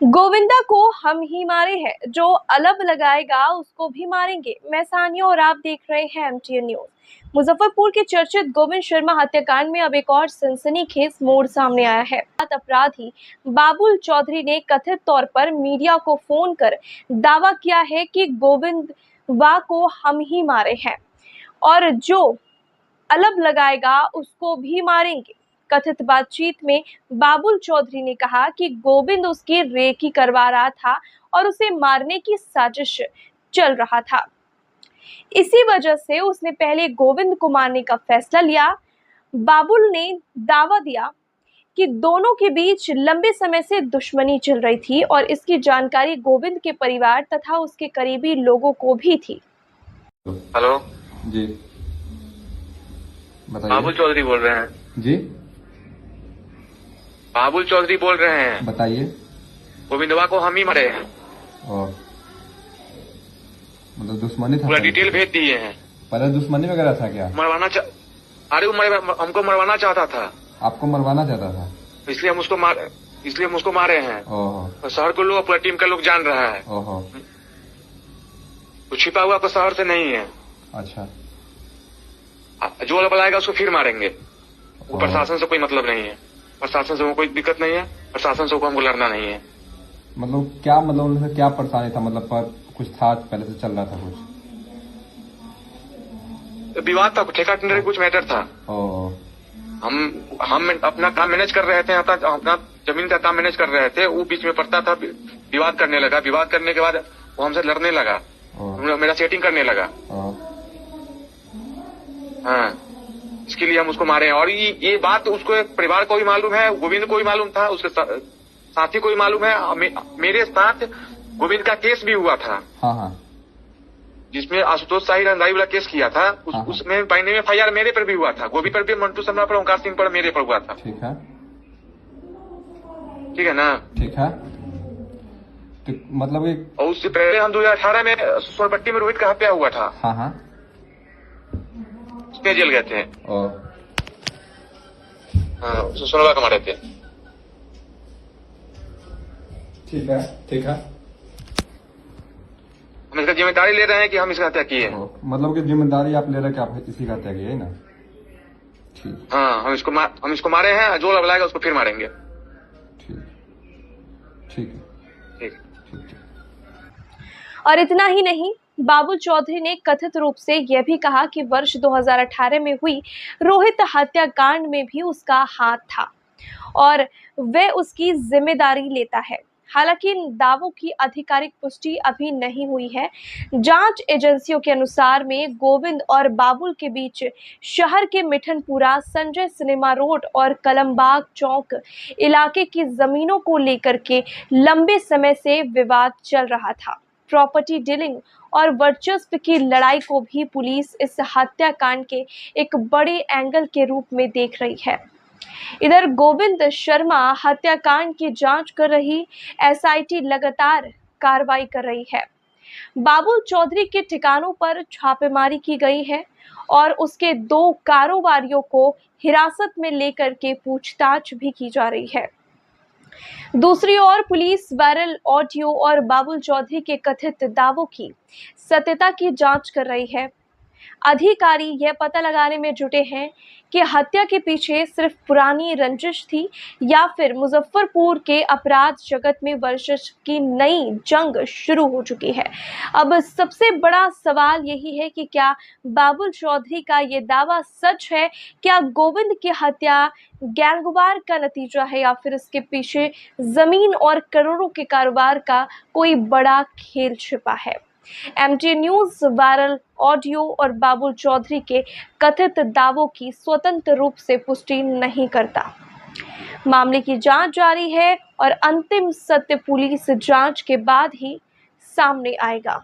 गोविंदा को हम ही मारे हैं, जो अलग लगाएगा उसको भी मारेंगे। मैं सानिया और आप देख रहे हैं एमटीएन न्यूज। मुजफ्फरपुर के चर्चित गोविंद शर्मा हत्याकांड में अब एक और सनसनीखेज मोड़ सामने आया है। अपराधी बाबुल चौधरी ने कथित तौर पर मीडिया को फोन कर दावा किया है कि गोविंदा को हम ही मारे हैं और जो अलग लगाएगा उसको भी मारेंगे। कथित बातचीत में बाबुल चौधरी ने कहा कि गोविंद उसकी रेकी करवा रहा था और उसे मारने की साजिश चल रहा था। इसी वजह से उसने पहले गोविंद को मारने का फैसला लिया। बाबुल ने दावा दिया कि दोनों के बीच लंबे समय से दुश्मनी चल रही थी और इसकी जानकारी गोविंद के परिवार तथा उसके करीबी लोगों को भी थी। हेलो जी, बताइए। बाबुल चौधरी बोल रहे हैं जी, बाबुल चौधरी बोल रहे हैं। बताइए। गोविंदवा को हम ही मारे हैं। और मतलब दुश्मनी था? पूरा डिटेल भेज दिए हैं। पहले दुश्मनी वगैरह था क्या? अरे वो हमको मरवाना चाहता था। आपको मरवाना चाहता था? इसलिए हम उसको मारे हैं। ओहो। शहर को लोग, पूरा टीम का लोग जान रहा है। ओहो। कुछ छिपा हुआ तो शहर से नहीं है। अच्छा। जो अलग आएगा उसको फिर मारेंगे। प्रशासन से कोई मतलब नहीं है। प्रशासन से कोई दिक्कत नहीं है। प्रशासन से हमको लड़ना नहीं है। मतलब क्या, मतलब उनसे क्या परेशानी था? मतलब पर कुछ था पहले से चल रहा था कुछ? विवाद था, ठेका टेंडर कुछ मैटर था। ओह। हम अपना काम मैनेज कर रहे थे, अपना जमीन का काम मैनेज कर रहे थे। वो बीच में पड़ता था, विवाद करने लगा। विवाद करने के बाद वो हमसे लड़ने लगा, मेरा सेटिंग करने लगा। हाँ, इसके लिए हम उसको मारे हैं। और ये बात उसको परिवार को भी मालूम है, गोविंद को भी मालूम था, उसके साथी को भी मालूम है। मेरे साथ गोविंद का केस भी हुआ था। हाँ। जिसमें आशुतोष शाही रंधाई वाला केस किया था। उसमें बाइंडिंग में एफआईआर मेरे पर भी हुआ था। गोविंद पर भी, मंटू शर्मा पर, ओंकार सिंह पर, मेरे पर हुआ था। ठीक है। ठीक है ना? ठीक है। तो मतलब और उससे पहले हम 2018 में सोनपट्टी में रोहित का हत्या हुआ था। हाँ। उसमें जेल गए थे। हाँ, सोनवा का मारे थे। ठीक है। हम इसका जिम्मेदारी ले रहे हैं कि हम इसका हत्या किए। मतलब कि जिम्मेदारी आप ले रहे हैं कि आप इसी का हत्या किए है ना? ठीक। हाँ, हम इसको मारे हैं। जो लगाएगा उसको फिर मारेंगे। ठीक। और इतना ही नहीं, बाबुल चौधरी ने कथित रूप से यह भी कहा कि वर्ष 2018 में हुई रोहित हत्याकांड में भी उसका हाथ था और वह उसकी जिम्मेदारी लेता है। हालांकि इन दावों की आधिकारिक पुष्टि अभी नहीं हुई है। जांच एजेंसियों के अनुसार में गोविंद और बाबुल के बीच शहर के मिठनपुरा, संजय सिनेमा रोड और कलमबाग चौक इलाके की जमीनों को लेकर के लंबे समय से विवाद चल रहा था। प्रॉपर्टी डीलिंग और वर्चस्व की लड़ाई को भी पुलिस इस हत्याकांड के एक बड़े एंगल के रूप में देख रही है। इधर गोविंद शर्मा हत्याकांड की जांच कर रही एसआईटी लगातार कार्रवाई कर रही है। बाबुल चौधरी के ठिकानों पर छापेमारी की गई है और उसके 2 कारोबारियों को हिरासत में लेकर के पूछताछ भी की जा रही है। दूसरी ओर पुलिस वायरल ऑडियो और बाबुल चौधरी के कथित दावों की सत्यता की जांच कर रही है। अधिकारी यह पता लगाने में जुटे हैं कि हत्या के पीछे सिर्फ पुरानी रंजिश थी या फिर मुजफ्फरपुर के अपराध जगत में वर्चस्व की नई जंग शुरू हो चुकी है। अब सबसे बड़ा सवाल यही है कि क्या बाबुल चौधरी का ये दावा सच है? क्या गोविंद की हत्या गैंगवार का नतीजा है या फिर इसके पीछे जमीन और करोड़ों के कारोबार का कोई बड़ा खेल छिपा है? एमटीएन न्यूज वायरल ऑडियो और बाबुल चौधरी के कथित दावों की स्वतंत्र रूप से पुष्टि नहीं करता। मामले की जांच जारी है और अंतिम सत्य पुलिस जांच के बाद ही सामने आएगा।